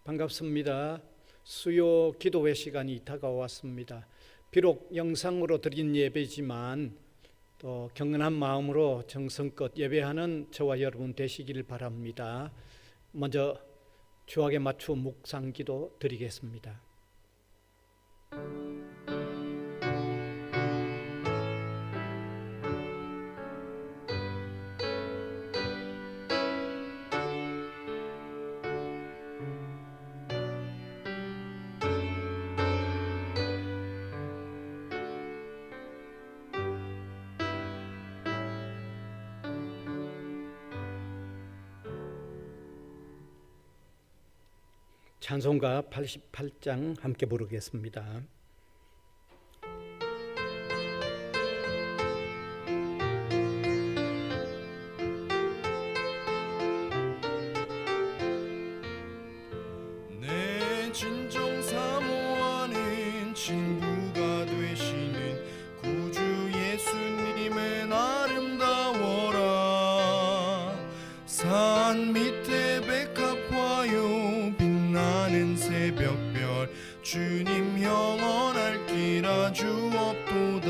반갑습니다. 수요 기도회 시간이 다가왔습니다. 비록 영상으로 드린 예배지만 또 경건한 마음으로 정성껏 예배하는 저와 여러분 되시길 바랍니다. 먼저 주악에 맞추어 묵상 기도 드리겠습니다. 찬송가 88장 함께 부르겠습니다. 내 진정 사모하는 친구가 되시는 구주 예수님은 아름다워라. 산 밑에 백합화요 빛나는 새벽별 주님 영원할 길 아주 없도다.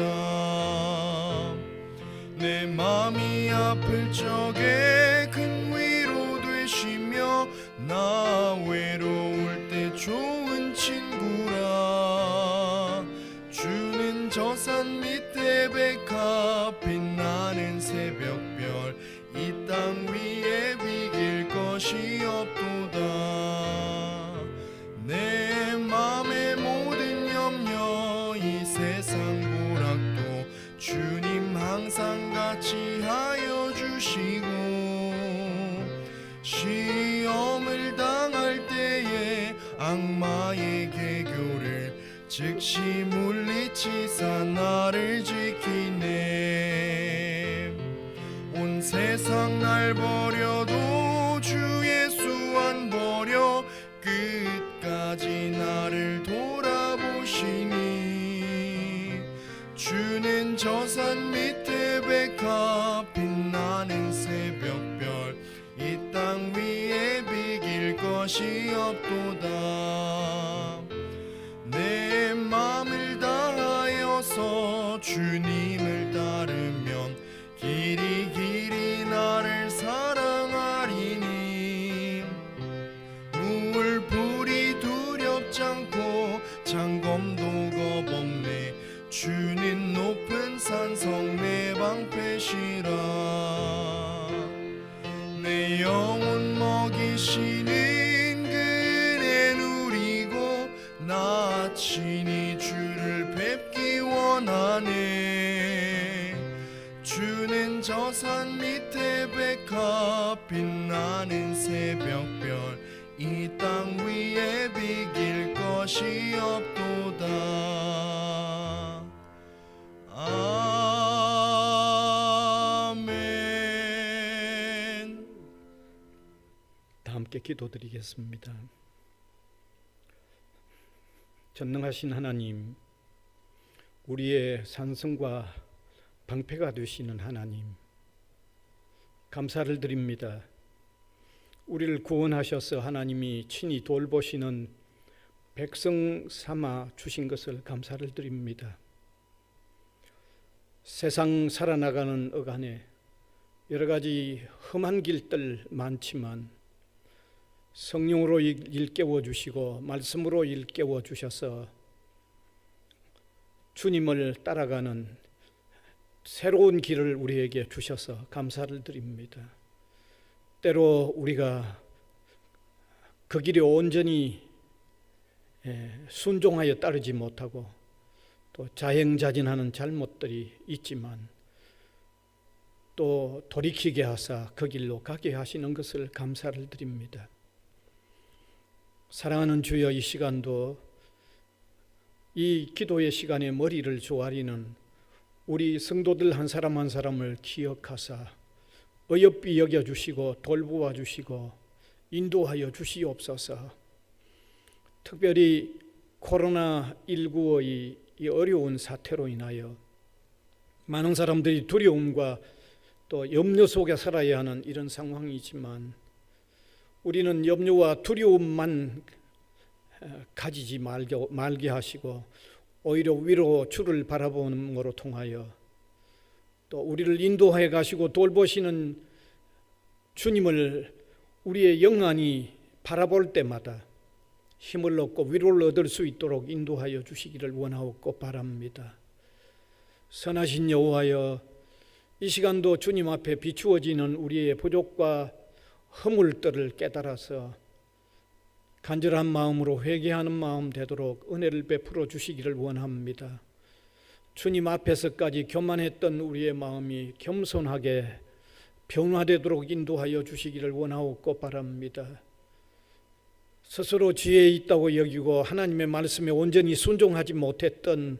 내 맘이 아플 적에 큰 위로 되시며 나 외로울 때 좋은 친구라. 주는 저 산 밑에 백합 빛나는 새벽별 이 땅 위에 비길 것이 없도다. 내 맘의 모든 염려 이 세상 고락도 주님 항상 같이 하여 주시고 시험을 당할 때에 악마의 개교를 즉시 물리치사 나를 지키네. 온 세상 날 버려도 주 예수 안 버려 끝까지 나를 돌아보시니. 주는 저 산 밑에 백합 빛나는 새벽별 이 땅 위에 비길 것이 없도다. 내 맘을 다하여서 주님을 따르면 길이 길이 나를 사랑하리니. 물불이 두렵지 않고 장검도 겁없네. 주는 높은 산성 내 방패시라. 내 영혼 먹이시는 그네 누리고 나 친히 주를 뵙기 원하네. 주는 저 산 밑에 백합 빛나는 새벽별 이 땅 위에 비길 것이 없도다. 아멘. 다 함께 기도드리겠습니다. 전능하신 하나님, 우리의 산성과 방패가 되시는 하나님, 감사를 드립니다. 우리를 구원하셔서 하나님이 친히 돌보시는 백성 삼아 주신 것을 감사를 드립니다. 세상 살아나가는 어간에 여러 가지 험한 길들 많지만 성령으로 일깨워 주시고 말씀으로 일깨워 주셔서 주님을 따라가는 새로운 길을 우리에게 주셔서 감사를 드립니다. 때로 우리가 그 길에 온전히 순종하여 따르지 못하고 또 자행자진하는 잘못들이 있지만 또 돌이키게 하사 그 길로 가게 하시는 것을 감사를 드립니다. 사랑하는 주여, 이 시간도 이 기도의 시간에 머리를 조아리는 우리 성도들 한 사람 한 사람을 기억하사 어여삐 여겨주시고 돌보아 주시고 인도하여 주시옵소서. 특별히 코로나19의 이 어려운 사태로 인하여 많은 사람들이 두려움과 또 염려 속에 살아야 하는 이런 상황이지만 우리는 염려와 두려움만 가지지 말게 하시고 오히려 위로 주를 바라보는 것으로 통하여 또 우리를 인도해 가시고 돌보시는 주님을 우리의 영안이 바라볼 때마다 힘을 얻고 위로를 얻을 수 있도록 인도하여 주시기를 원하옵고 바랍니다. 선하신 여호와여, 이 시간도 주님 앞에 비추어지는 우리의 부족과 허물들을 깨달아서 간절한 마음으로 회개하는 마음 되도록 은혜를 베풀어 주시기를 원합니다. 주님 앞에서까지 교만했던 우리의 마음이 겸손하게 변화되도록 인도하여 주시기를 원하옵고 바랍니다. 스스로 지혜 있다고 여기고 하나님의 말씀에 온전히 순종하지 못했던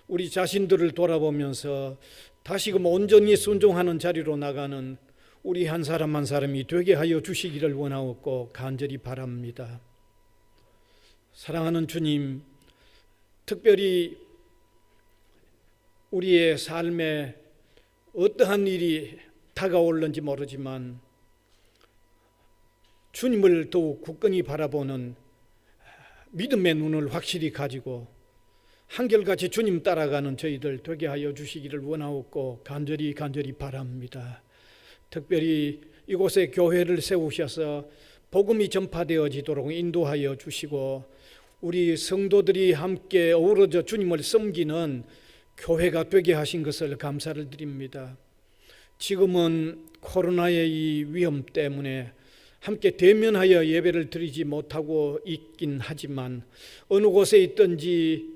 우리 자신들을 돌아보면서 다시금 온전히 순종하는 자리로 나가는 우리 한 사람 한 사람이 되게 하여 주시기를 원하옵고 간절히 바랍니다. 사랑하는 주님, 특별히 우리의 삶에 어떠한 일이 다가올는지 모르지만 주님을 더욱 굳건히 바라보는 믿음의 눈을 확실히 가지고 한결같이 주님 따라가는 저희들 되게 하여 주시기를 원하옵고 간절히 바랍니다. 특별히 이곳에 교회를 세우셔서 복음이 전파되어지도록 인도하여 주시고 우리 성도들이 함께 어우러져 주님을 섬기는 교회가 되게 하신 것을 감사를 드립니다. 지금은 코로나의 이 위험 때문에 함께 대면하여 예배를 드리지 못하고 있긴 하지만 어느 곳에 있든지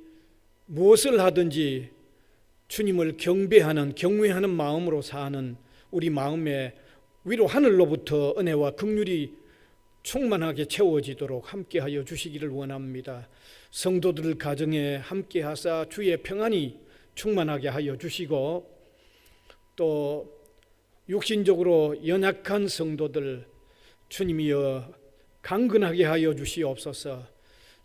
무엇을 하든지 주님을 경배하는 경외하는 마음으로 사는 우리 마음에 위로 하늘로부터 은혜와 긍휼이 충만하게 채워지도록 함께하여 주시기를 원합니다. 성도들 가정에 함께하사 주의 평안이 충만하게 하여 주시고 또 육신적으로 연약한 성도들 주님이여 강건하게 하여 주시옵소서.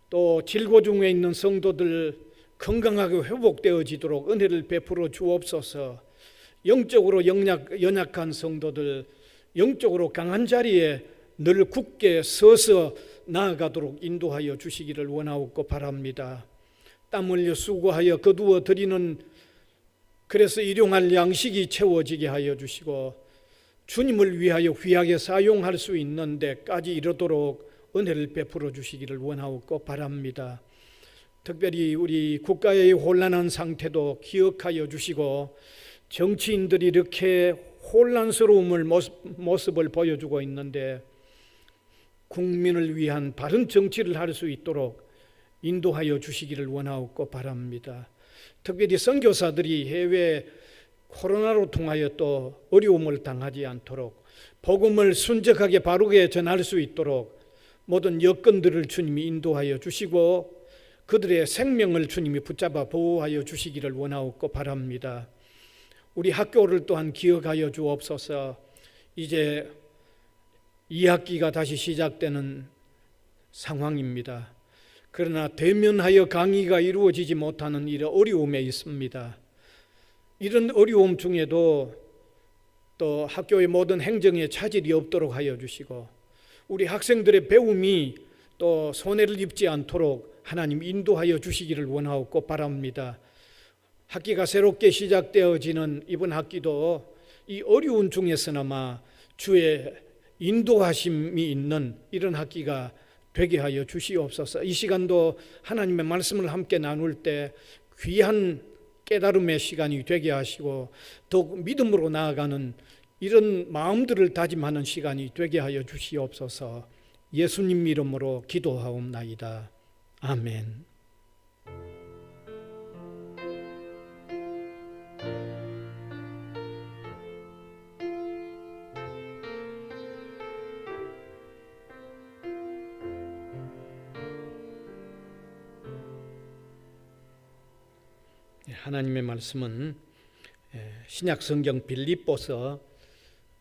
또 질고 중에 있는 성도들 건강하게 회복되어지도록 은혜를 베풀어 주옵소서. 영적으로 연약한 성도들 영적으로 강한 자리에 늘 굳게 서서 나아가도록 인도하여 주시기를 원하옵고 바랍니다. 땀 흘려 수고하여 거두어 드리는 그래서 일용할 양식이 채워지게 하여 주시고 주님을 위하여 귀하게 사용할 수 있는 데까지 이르도록 은혜를 베풀어 주시기를 원하옵고 바랍니다. 특별히 우리 국가의 혼란한 상태도 기억하여 주시고 정치인들이 이렇게 혼란스러움을 모습을 보여주고 있는데 국민을 위한 바른 정치를 할 수 있도록 인도하여 주시기를 원하옵고 바랍니다. 특별히 선교사들이 해외 코로나로 통하여 또 어려움을 당하지 않도록 복음을 순적하게 바르게 전할 수 있도록 모든 여건들을 주님이 인도하여 주시고 그들의 생명을 주님이 붙잡아 보호하여 주시기를 원하옵고 바랍니다. 우리 학교를 또한 기억하여 주옵소서. 이제 2학기가 다시 시작되는 상황입니다. 그러나 대면하여 강의가 이루어지지 못하는 이런 어려움에 있습니다. 이런 어려움 중에도 또 학교의 모든 행정에 차질이 없도록 하여 주시고 우리 학생들의 배움이 또 손해를 입지 않도록 하나님 인도하여 주시기를 원하옵고 바랍니다. 학기가 새롭게 시작되어지는 이번 학기도 이 어려운 중에서나마 주의 인도하심이 있는 이런 학기가 되게 하여 주시옵소서. 이 시간도 하나님의 말씀을 함께 나눌 때 귀한 깨달음의 시간이 되게 하시고 더욱 믿음으로 나아가는 이런 마음들을 다짐하는 시간이 되게 하여 주시옵소서. 예수님 이름으로 기도하옵나이다. 아멘. 하나님의 말씀은 신약 성경 빌립보서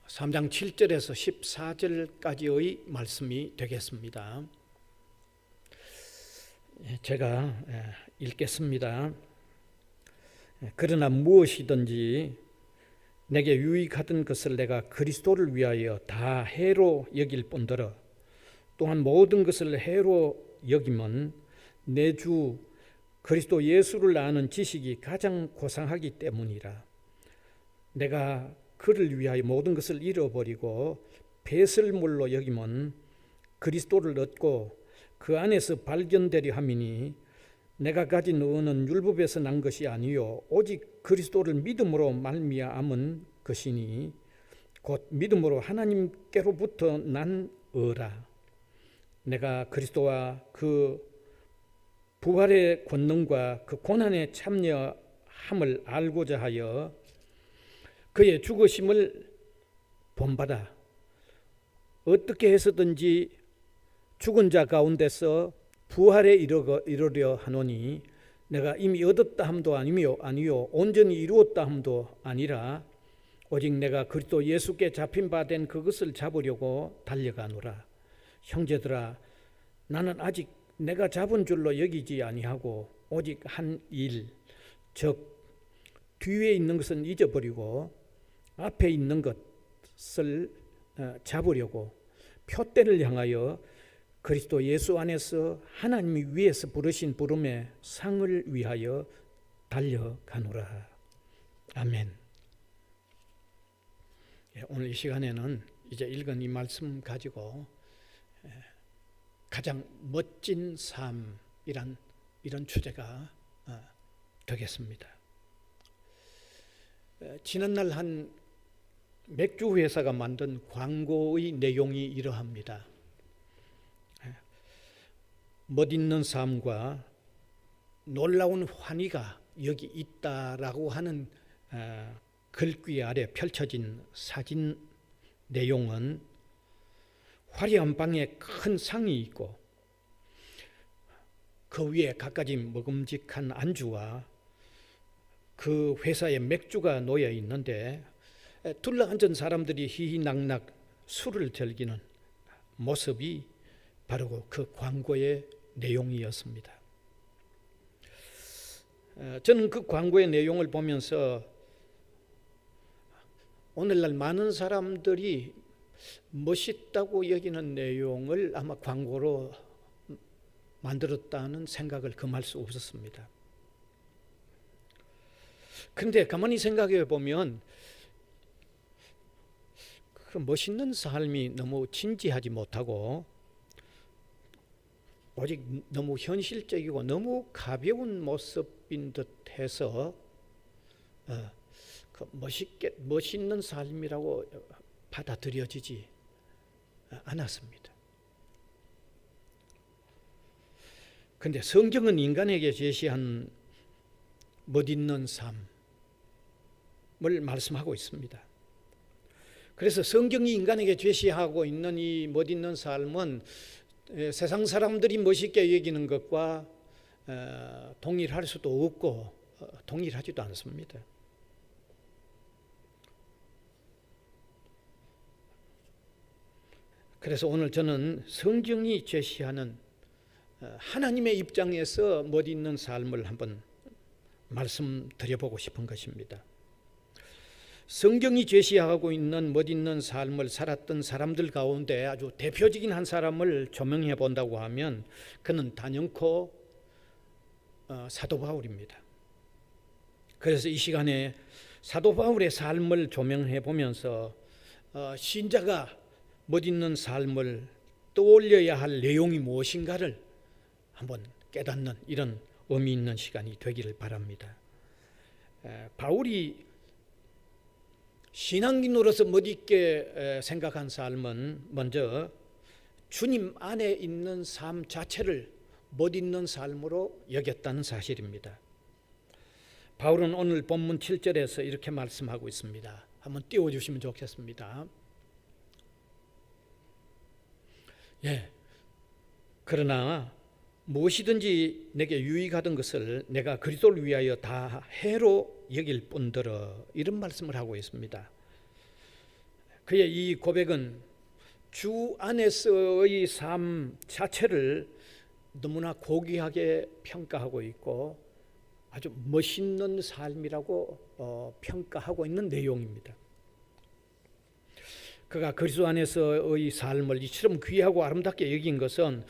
3장 7절에서 14절까지의 말씀이 되겠습니다. 제가 읽겠습니다. 그러나 무엇이든지 내게 유익하던 것을 내가 그리스도를 위하여 다 해로 여길 뿐더러 또한 모든 것을 해로 여기면 내 주 그리스도 예수를 아는 지식이 가장 고상하기 때문이라. 내가 그를 위하여 모든 것을 잃어버리고 배설물로 여기면 그리스도를 얻고 그 안에서 발견되려 함이니 내가 가진 의는 율법에서 난 것이 아니요 오직 그리스도를 믿음으로 말미암은 것이니 곧 믿음으로 하나님께로부터 난 의라. 내가 그리스도와 그 부활의 권능과 그 고난에 참여함을 알고자 하여 그의 죽으심을 본받아 어떻게 해서든지 죽은 자 가운데서 부활에 이르려 하노니 내가 이미 얻었다 함도 아니요 온전히 이루었다 함도 아니라 오직 내가 그리스도 예수께 잡힌 바 된 그것을 잡으려고 달려가노라. 형제들아, 나는 아직 내가 잡은 줄로 여기지 아니하고 오직 한 일, 즉 뒤에 있는 것은 잊어버리고 앞에 있는 것을 잡으려고 표대를 향하여 그리스도 예수 안에서 하나님이 위에서 부르신 부름의 상을 위하여 달려가노라. 아멘. 오늘 이 시간에는 이제 읽은 이 말씀 가지고 가장 멋진 삶이란 이런 주제가 되겠습니다. 지난날 한 맥주 회사가 만든 광고의 내용이 이러합니다. 멋있는 삶과 놀라운 환희가 여기 있다라고 하는 글귀 아래 펼쳐진 사진 내용은 화려한 방에 큰 상이 있고 그 위에 갖가지 먹음직한 안주와 그 회사의 맥주가 놓여 있는데 둘러앉은 사람들이 희희낙낙 술을 즐기는 모습이 바로 그 광고의 내용이었습니다. 저는 그 광고의 내용을 보면서 오늘날 많은 사람들이 멋있다고 여기는 내용을 아마 광고로 만들었다는 생각을 금할 수 없었습니다. 그런데 가만히 생각해 보면 그 멋있는 삶이 너무 진지하지 못하고 오직 너무 현실적이고 너무 가벼운 모습인 듯해서 그 멋있는 삶이라고 받아들여지지 않았습니다. 그런데 성경은 인간에게 제시한 멋있는 삶을 말씀하고 있습니다. 그래서 성경이 인간에게 제시하고 있는 이 멋있는 삶은 세상 사람들이 멋있게 여기는 것과 동일할 수도 없고 동일하지도 않습니다. 그래서 오늘 저는 성경이 제시하는 하나님의 입장에서 멋있는 삶을 한번 말씀드려보고 싶은 것입니다. 성경이 제시하고 있는 멋있는 삶을 살았던 사람들 가운데 아주 대표적인 한 사람을 조명해 본다고 하면 그는 단연코 사도 바울입니다. 그래서 이 시간에 사도 바울의 삶을 조명해 보면서 신자가 멋있는 삶을 떠올려야 할 내용이 무엇인가를 한번 깨닫는 이런 의미 있는 시간이 되기를 바랍니다. 바울이 신앙인으로서 멋있게 생각한 삶은 먼저 주님 안에 있는 삶 자체를 멋있는 삶으로 여겼다는 사실입니다. 바울은 오늘 본문 7절에서 이렇게 말씀하고 있습니다. 한번 띄워주시면 좋겠습니다. 그러나 무엇이든지 내게 유익하던 것을 내가 그리스도를 위하여 다 해로 여길 뿐더러 이런 말씀을 하고 있습니다. 그의 이 고백은 주 안에서의 삶 자체를 너무나 고귀하게 평가하고 있고 아주 멋있는 삶이라고 평가하고 있는 내용입니다. 그가 그리스도 안에서의 삶을 이처럼 귀하고 아름답게 여긴 것은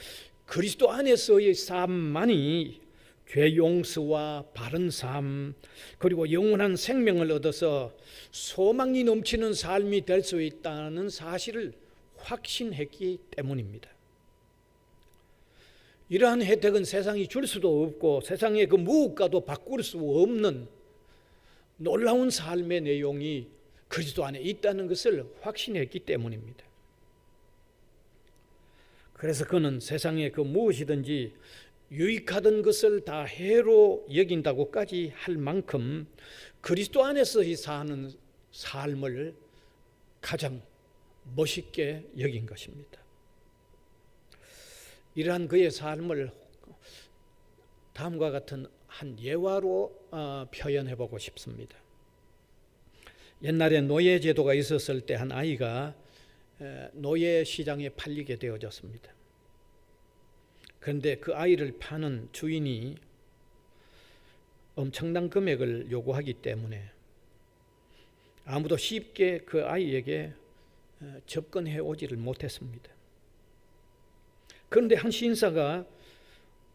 그리스도 안에서의 삶만이 죄 용서와 바른 삶, 그리고 영원한 생명을 얻어서 소망이 넘치는 삶이 될 수 있다는 사실을 확신했기 때문입니다. 이러한 혜택은 세상이 줄 수도 없고 세상의 그 무엇과도 바꿀 수 없는 놀라운 삶의 내용이 그리스도 안에 있다는 것을 확신했기 때문입니다. 그래서 그는 세상의 그 무엇이든지 유익하던 것을 다 해로 여긴다고까지 할 만큼 그리스도 안에서 사는 삶을 가장 멋있게 여긴 것입니다. 이러한 그의 삶을 다음과 같은 한 예화로 표현해 보고 싶습니다. 옛날에 노예 제도가 있었을 때 한 아이가 노예 시장에 팔리게 되어졌습니다. 그런데 그 아이를 파는 주인이 엄청난 금액을 요구하기 때문에 아무도 쉽게 그 아이에게 접근해 오지를 못했습니다. 그런데 한 신사가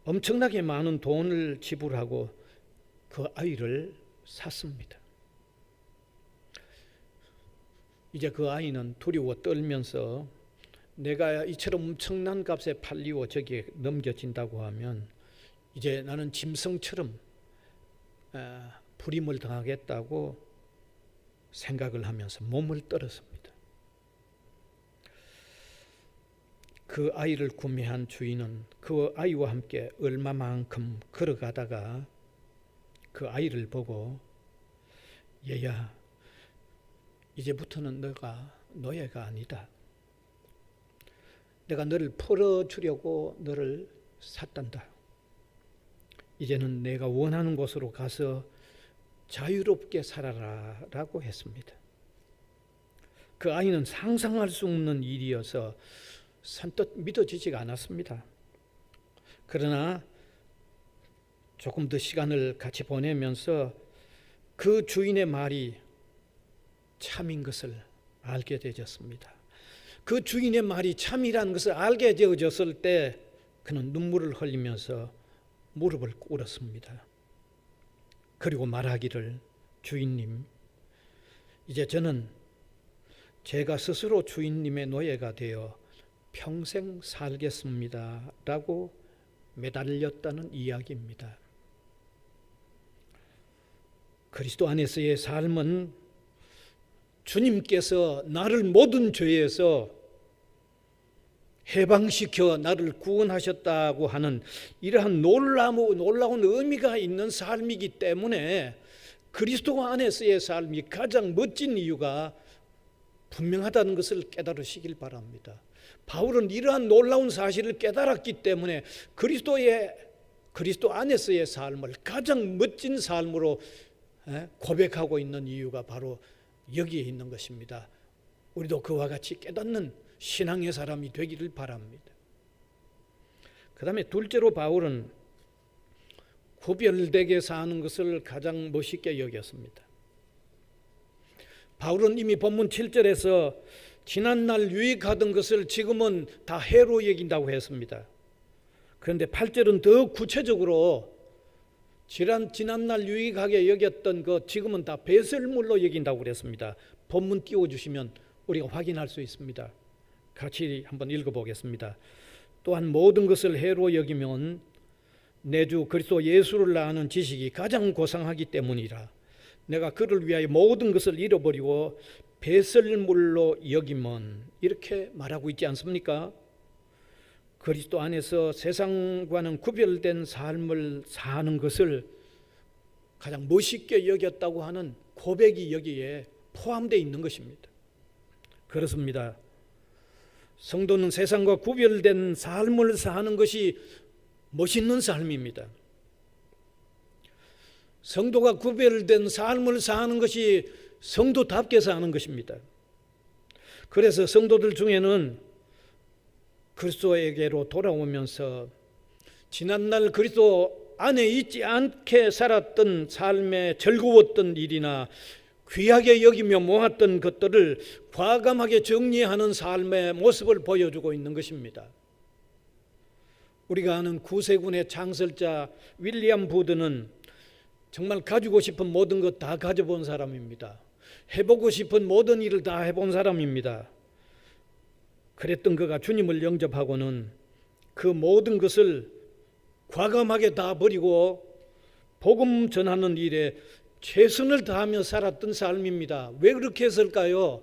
엄청나게 많은 돈을 지불하고 그 아이를 샀습니다. 이제 그 아이는 두려워 떨면서 내가 이처럼 엄청난 값에 팔리고 저기에 넘겨진다고 하면 이제 나는 짐승처럼 불임을 당하겠다고 생각을 하면서 몸을 떨었습니다. 그 아이를 구매한 주인은 그 아이와 함께 얼마만큼 걸어가다가 그 아이를 보고 얘야, 이제부터는 너가 노예가 아니다. 내가 너를 풀어주려고 너를 샀단다. 이제는 내가 원하는 곳으로 가서 자유롭게 살아라 라고 했습니다. 그 아이는 상상할 수 없는 일이어서 선뜻 믿어지지가 않았습니다. 그러나 조금 더 시간을 같이 보내면서 그 주인의 말이 참인 것을 알게 되었습니다. 그 주인의 말이 참이라는 것을 알게 되어졌을 때 그는 눈물을 흘리면서 무릎을 꿇었습니다. 그리고 말하기를, 주인님, 이제 저는 제가 스스로 주인님의 노예가 되어 평생 살겠습니다 라고 매달렸다는 이야기입니다. 그리스도 안에서의 삶은 주님께서 나를 모든 죄에서 해방시켜 나를 구원하셨다고 하는 이러한 놀라운 의미가 있는 삶이기 때문에 그리스도 안에서의 삶이 가장 멋진 이유가 분명하다는 것을 깨달으시길 바랍니다. 바울은 이러한 놀라운 사실을 깨달았기 때문에 그리스도 안에서의 삶을 가장 멋진 삶으로 고백하고 있는 이유가 바로 여기에 있는 것입니다. 우리도 그와 같이 깨닫는 신앙의 사람이 되기를 바랍니다. 그 다음에 둘째로 바울은 구별되게 사는 것을 가장 멋있게 여겼습니다. 바울은 이미 본문 7절에서 지난날 유익하던 것을 지금은 다 해로 여긴다고 했습니다. 그런데 8절은 더 구체적으로 지난날 유익하게 여겼던 것 지금은 다 배설물로 여긴다고 그랬습니다. 본문 띄워주시면 우리가 확인할 수 있습니다. 같이 한번 읽어보겠습니다. 또한 모든 것을 해로 여기면 내 주 그리스도 예수를 아는 지식이 가장 고상하기 때문이라. 내가 그를 위하여 모든 것을 잃어버리고 배설물로 여기면, 이렇게 말하고 있지 않습니까? 그리스도 안에서 세상과는 구별된 삶을 사는 것을 가장 멋있게 여겼다고 하는 고백이 여기에 포함되어 있는 것입니다. 그렇습니다. 성도는 세상과 구별된 삶을 사는 것이 멋있는 삶입니다. 성도가 구별된 삶을 사는 것이 성도답게 사는 것입니다. 그래서 성도들 중에는 그리스도에게로 돌아오면서 지난날 그리스도 안에 있지 않게 살았던 삶에 즐거웠던 일이나 귀하게 여기며 모았던 것들을 과감하게 정리하는 삶의 모습을 보여주고 있는 것입니다. 우리가 아는 구세군의 창설자 윌리엄 부드는 정말 가지고 싶은 모든 것 다 가져본 사람입니다. 해보고 싶은 모든 일을 다 해본 사람입니다. 그랬던 그가 주님을 영접하고는 그 모든 것을 과감하게 다 버리고 복음 전하는 일에 최선을 다하며 살았던 삶입니다. 왜 그렇게 했을까요?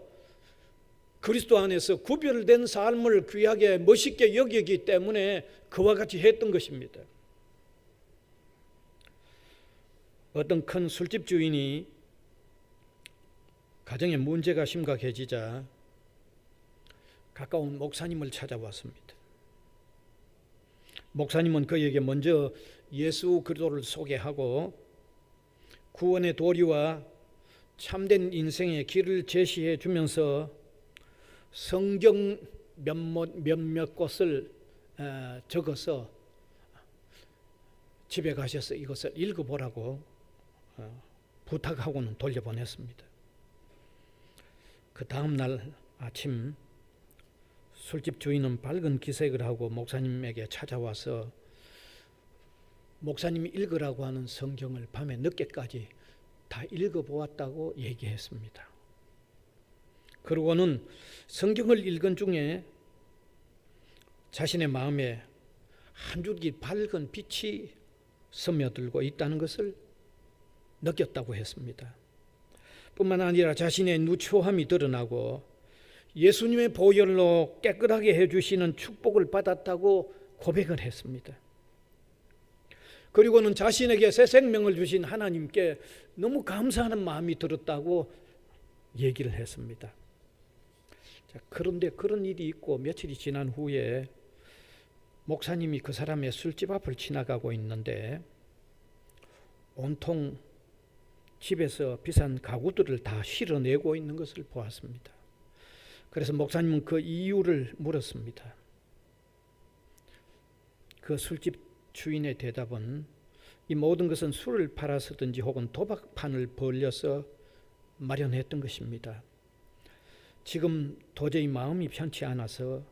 그리스도 안에서 구별된 삶을 귀하게 멋있게 여기기 때문에 그와 같이 했던 것입니다. 어떤 큰 술집 주인이 가정에 문제가 심각해지자 가까운 목사님을 찾아왔습니다. 목사님은 그에게 먼저 예수 그리스도를 소개하고 구원의 도리와 참된 인생의 길을 제시해 주면서 성경 몇몇 곳을 적어서 집에 가셔서 이것을 읽어보라고 부탁하고는 돌려보냈습니다. 그 다음 날 아침 술집 주인은 밝은 기색을 하고 목사님에게 찾아와서 목사님이 읽으라고 하는 성경을 밤에 늦게까지 다 읽어보았다고 얘기했습니다. 그러고는 성경을 읽은 중에 자신의 마음에 한 줄기 밝은 빛이 스며들고 있다는 것을 느꼈다고 했습니다. 뿐만 아니라 자신의 누추함이 드러나고 예수님의 보혈로 깨끗하게 해주시는 축복을 받았다고 고백을 했습니다. 그리고는 자신에게 새 생명을 주신 하나님께 너무 감사하는 마음이 들었다고 얘기를 했습니다. 자, 그런데 그런 일이 있고 며칠이 지난 후에 목사님이 그 사람의 술집 앞을 지나가고 있는데 온통 집에서 비싼 가구들을 다 실어내고 있는 것을 보았습니다. 그래서 목사님은 그 이유를 물었습니다. 그 술집 주인의 대답은 이 모든 것은 술을 팔아서든지 혹은 도박판을 벌려서 마련했던 것입니다. 지금 도저히 마음이 편치 않아서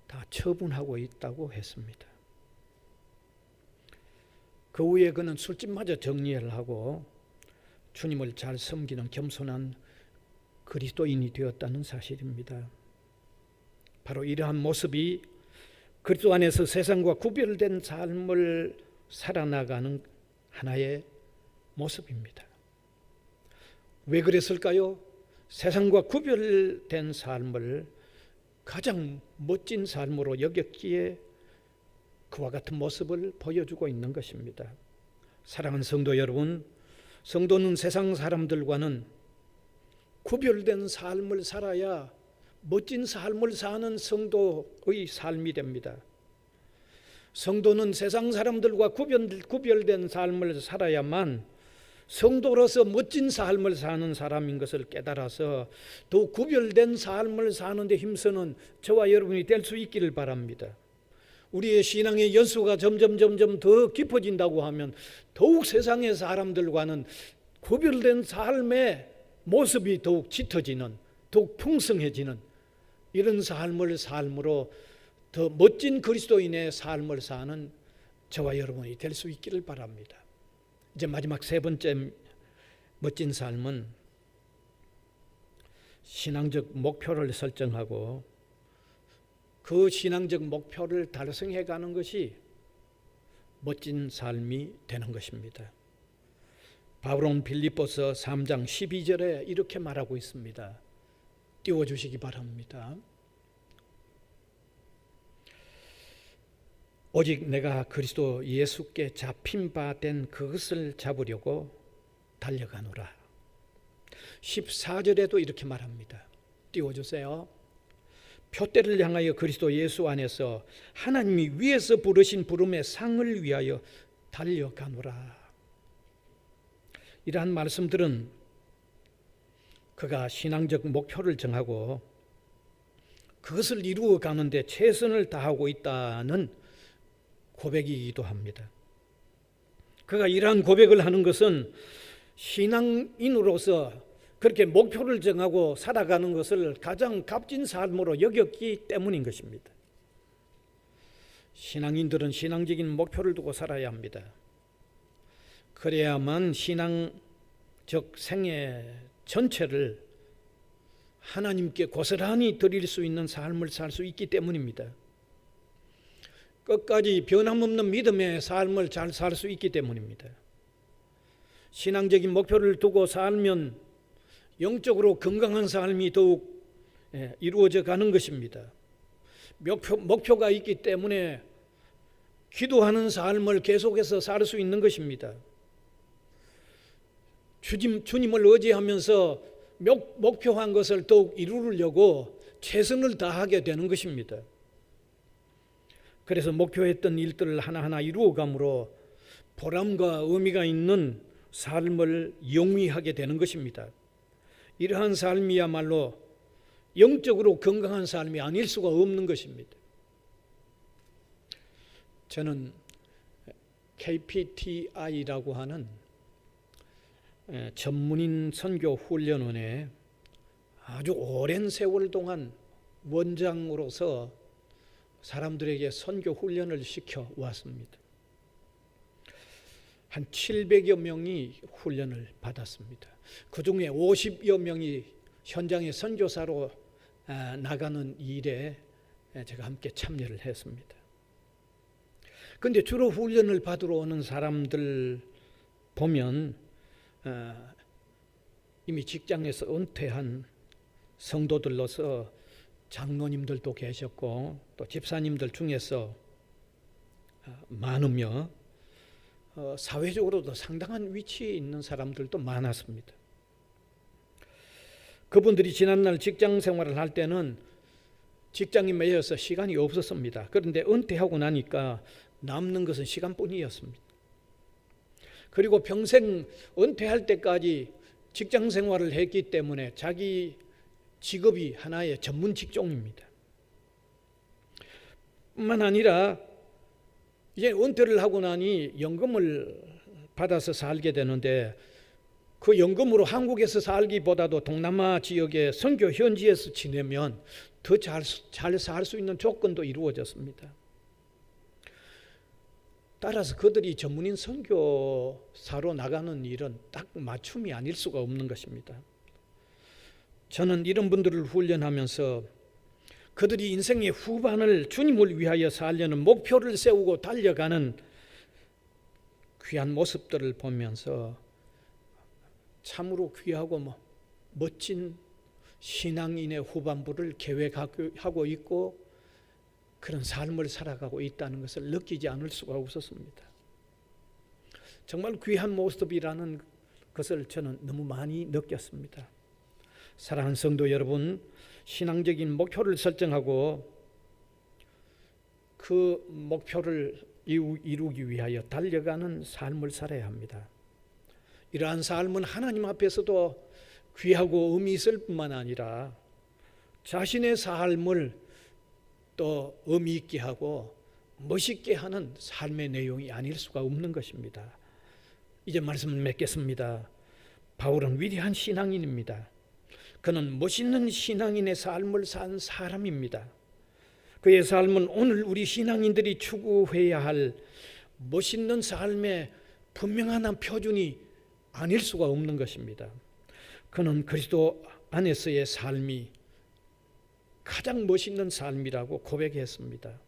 다 처분하고 있다고 했습니다. 그 후에 그는 술집마저 정리를 하고 주님을 잘 섬기는 겸손한 그리스도인이 되었다는 사실입니다. 바로 이러한 모습이 그리스도 안에서 세상과 구별된 삶을 살아나가는 하나의 모습입니다. 왜 그랬을까요? 세상과 구별된 삶을 가장 멋진 삶으로 여겼기에 그와 같은 모습을 보여주고 있는 것입니다. 사랑하는 성도 여러분, 성도는 세상 사람들과는 구별된 삶을 살아야 멋진 삶을 사는 성도의 삶이 됩니다. 성도는 세상 사람들과 구별된 삶을 살아야만 성도로서 멋진 삶을 사는 사람인 것을 깨달아서 더욱 구별된 삶을 사는 데 힘쓰는 저와 여러분이 될 수 있기를 바랍니다. 우리의 신앙의 연수가 점점 더 깊어진다고 하면 더욱 세상의 사람들과는 구별된 삶의 모습이 더욱 짙어지는, 더욱 풍성해지는 이런 삶으로 더 멋진 그리스도인의 삶을 사는 저와 여러분이 될 수 있기를 바랍니다. 이제 마지막 세 번째 멋진 삶은 신앙적 목표를 설정하고 그 신앙적 목표를 달성해 가는 것이 멋진 삶이 되는 것입니다. 바울은 빌립보서 3장 12절에 이렇게 말하고 있습니다. 띄워주시기 바랍니다. 오직 내가 그리스도 예수께 잡힌 바 된 그것을 잡으려고 달려가노라. 14절에도 이렇게 말합니다. 띄워주세요. 표대를 향하여 그리스도 예수 안에서 하나님이 위에서 부르신 부름의 상을 위하여 달려가노라. 이러한 말씀들은 그가 신앙적 목표를 정하고 그것을 이루어 가는데 최선을 다하고 있다는 고백이기도 합니다. 그가 이러한 고백을 하는 것은 신앙인으로서 그렇게 목표를 정하고 살아가는 것을 가장 값진 삶으로 여겼기 때문인 것입니다. 신앙인들은 신앙적인 목표를 두고 살아야 합니다. 그래야만 신앙적 생애 전체를 하나님께 고스란히 드릴 수 있는 삶을 살 수 있기 때문입니다. 끝까지 변함없는 믿음의 삶을 잘 살 수 있기 때문입니다. 신앙적인 목표를 두고 살면 영적으로 건강한 삶이 더욱 이루어져 가는 것입니다. 목표가 있기 때문에 기도하는 삶을 계속해서 살 수 있는 것입니다. 주님을 의지하면서 목표한 것을 더욱 이루려고 최선을 다하게 되는 것입니다. 그래서 목표했던 일들을 하나하나 이루어감으로 보람과 의미가 있는 삶을 영위하게 되는 것입니다. 이러한 삶이야말로 영적으로 건강한 삶이 아닐 수가 없는 것입니다. 저는 KPTI라고 하는 전문인 선교 훈련원에 아주 오랜 세월 동안 원장으로서 사람들에게 선교 훈련을 시켜 왔습니다. 한 700여 명이 훈련을 받았습니다. 그 중에 50여 명이 현장에 선교사로 나가는 일에 제가 함께 참여를 했습니다. 그런데 주로 훈련을 받으러 오는 사람들 보면 이미 직장에서 은퇴한 성도들로서 장로님들도 계셨고 또 집사님들 중에서 많으며 사회적으로도 상당한 위치에 있는 사람들도 많았습니다. 그분들이 지난날 직장 생활을 할 때는 직장이 매여서 시간이 없었습니다. 그런데 은퇴하고 나니까 남는 것은 시간뿐이었습니다. 그리고 평생 은퇴할 때까지 직장 생활을 했기 때문에 자기 직업이 하나의 전문 직종입니다. 뿐만 아니라 이제 은퇴를 하고 나니 연금을 받아서 살게 되는데 그 연금으로 한국에서 살기보다도 동남아 지역의 선교 현지에서 지내면 더 잘 살 수 있는 조건도 이루어졌습니다. 따라서 그들이 전문인 선교사로 나가는 일은 딱 맞춤이 아닐 수가 없는 것입니다. 저는 이런 분들을 훈련하면서 그들이 인생의 후반을 주님을 위하여 살려는 목표를 세우고 달려가는 귀한 모습들을 보면서 참으로 귀하고 멋진 신앙인의 후반부를 계획하고 있고 그런 삶을 살아가고 있다는 것을 느끼지 않을 수가 없었습니다. 정말 귀한 모습이라는 것을 저는 너무 많이 느꼈습니다. 사랑하는 성도 여러분, 신앙적인 목표를 설정하고 그 목표를 이루기 위하여 달려가는 삶을 살아야 합니다. 이러한 삶은 하나님 앞에서도 귀하고 의미 있을 뿐만 아니라 자신의 삶을 또 의미 있게 하고 멋있게 하는 삶의 내용이 아닐 수가 없는 것입니다. 이제 말씀을 맺겠습니다. 바울은 위대한 신앙인입니다. 그는 멋있는 신앙인의 삶을 산 사람입니다. 그의 삶은 오늘 우리 신앙인들이 추구해야 할 멋있는 삶의 분명한 표준이 아닐 수가 없는 것입니다. 그는 그리스도 안에서의 삶이 가장 멋있는 삶이라고 고백했습니다.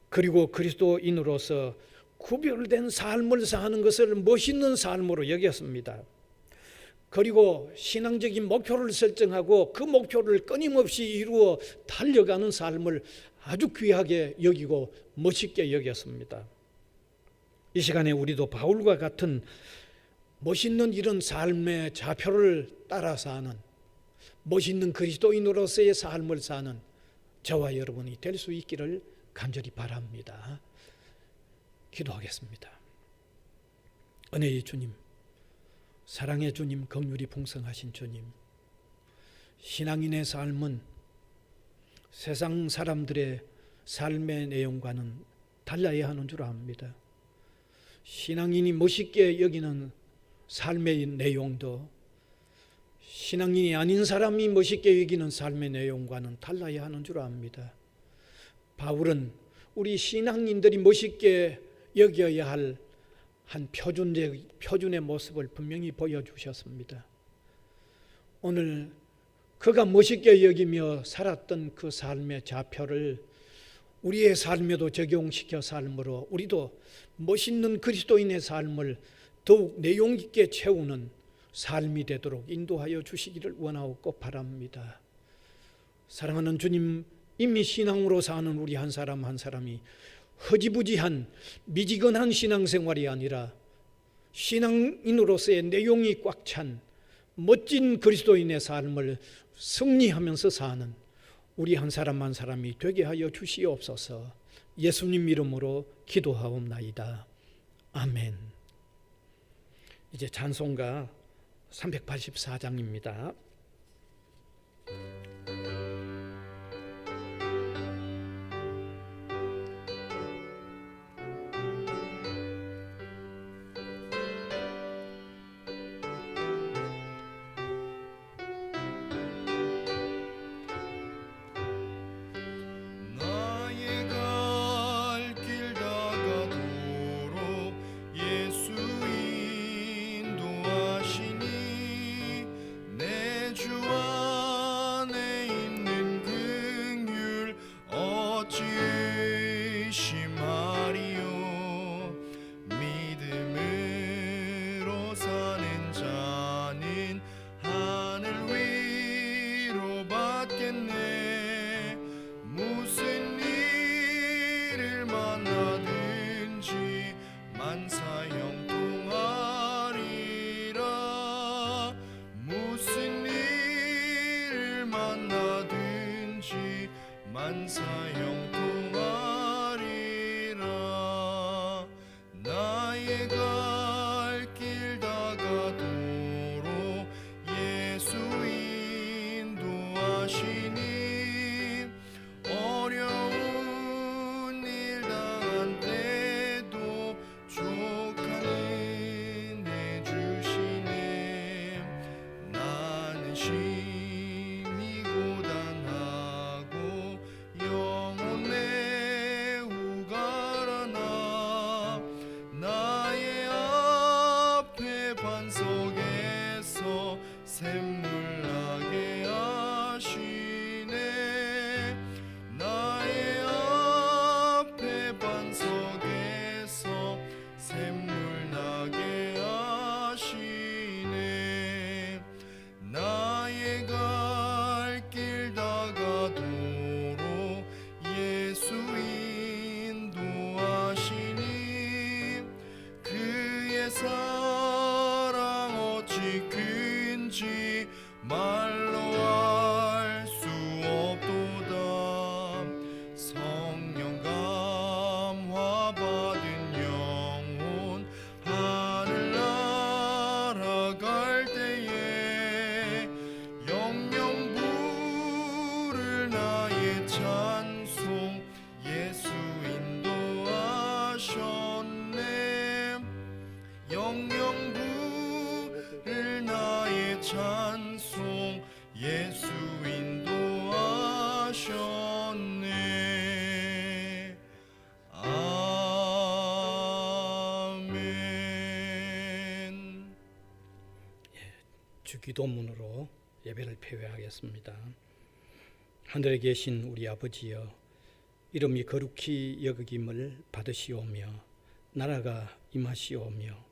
그리고 그리스도인으로서 구별된 삶을 사는 것을 멋있는 삶으로 여겼습니다. 그리고 신앙적인 목표를 설정하고 그 목표를 끊임없이 이루어 달려가는 삶을 아주 귀하게 여기고 멋있게 여겼습니다. 이 시간에 우리도 바울과 같은 멋있는 이런 삶의 좌표를 따라 사는 멋있는 그리스도인으로서의 삶을 사는 저와 여러분이 될 수 있기를 간절히 바랍니다. 기도하겠습니다. 은혜의 주님, 사랑의 주님, 긍휼이 풍성하신 주님, 신앙인의 삶은 세상 사람들의 삶의 내용과는 달라야 하는 줄 압니다. 신앙인이 멋있게 여기는 삶의 내용도 신앙인이 아닌 사람이 멋있게 여기는 삶의 내용과는 달라야 하는 줄 압니다. 바울은 우리 신앙인들이 멋있게 여겨야 할 한 표준의 모습을 분명히 보여주셨습니다. 오늘 그가 멋있게 여기며 살았던 그 삶의 좌표를 우리의 삶에도 적용시켜 삶으로 우리도 멋있는 그리스도인의 삶을 더욱 내용 있게 채우는 삶이 되도록 인도하여 주시기를 원하고 바랍니다. 사랑하는 주님, 이미 신앙으로 사는 우리 한 사람 한 사람이 허지부지한 미지근한 신앙생활이 아니라 신앙인으로서의 내용이 꽉 찬 멋진 그리스도인의 삶을 승리하면서 사는 우리 한 사람 한 사람이 되게 하여 주시옵소서. 예수님 이름으로 기도하옵나이다. 아멘. 이제 찬송가 384장입니다. 만사형통하리라. 나의 갈 길 다가도록 예수 인도하시니 어려운 일 당한 때도 족한 은혜 주시네. 나는 심히 고단하고 영혼 매우 가라나 나의 앞에 반석에서 샘물 나게 하시네. 나의 앞에 반석에서 샘물 나게 하시네. 나의 갈 길 다가도록 예수 인도하시니 그의 사랑 어찌 큰지 말로 알 수 없도다. 성령 감화 받은 영혼 하늘 날아갈 때에 영영 부를 나의 찬송 예수 인도하셨네. 영영 부를 나의 찬송 예수 인도하셨네. 아멘. 주기도문으로 예배를 폐회하겠습니다. 하늘에 계신 우리 아버지여, 이름이 거룩히 여김을 받으시오며 나라가 임하시오며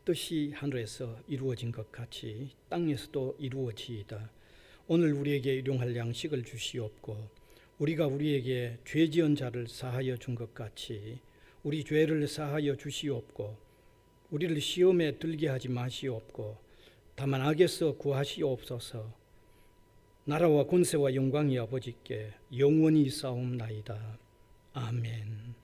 뜻이 하늘에서 이루어진 것 같이 땅에서도 이루어지이다. 오늘 우리에게 일용할 양식을 주시옵고 우리가 우리에게 죄 지은 자를 사하여 준 것 같이 우리 죄를 사하여 주시옵고 우리를 시험에 들게 하지 마시옵고 다만 악에서 구하시옵소서. 나라와 권세와 영광이 아버지께 영원히 싸움나이다. 아멘.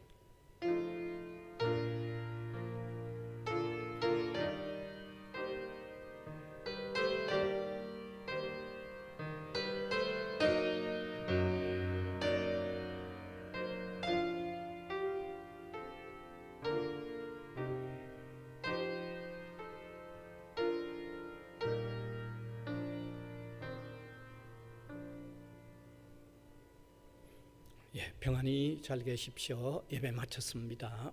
평안히 잘 계십시오. 예배 마쳤습니다.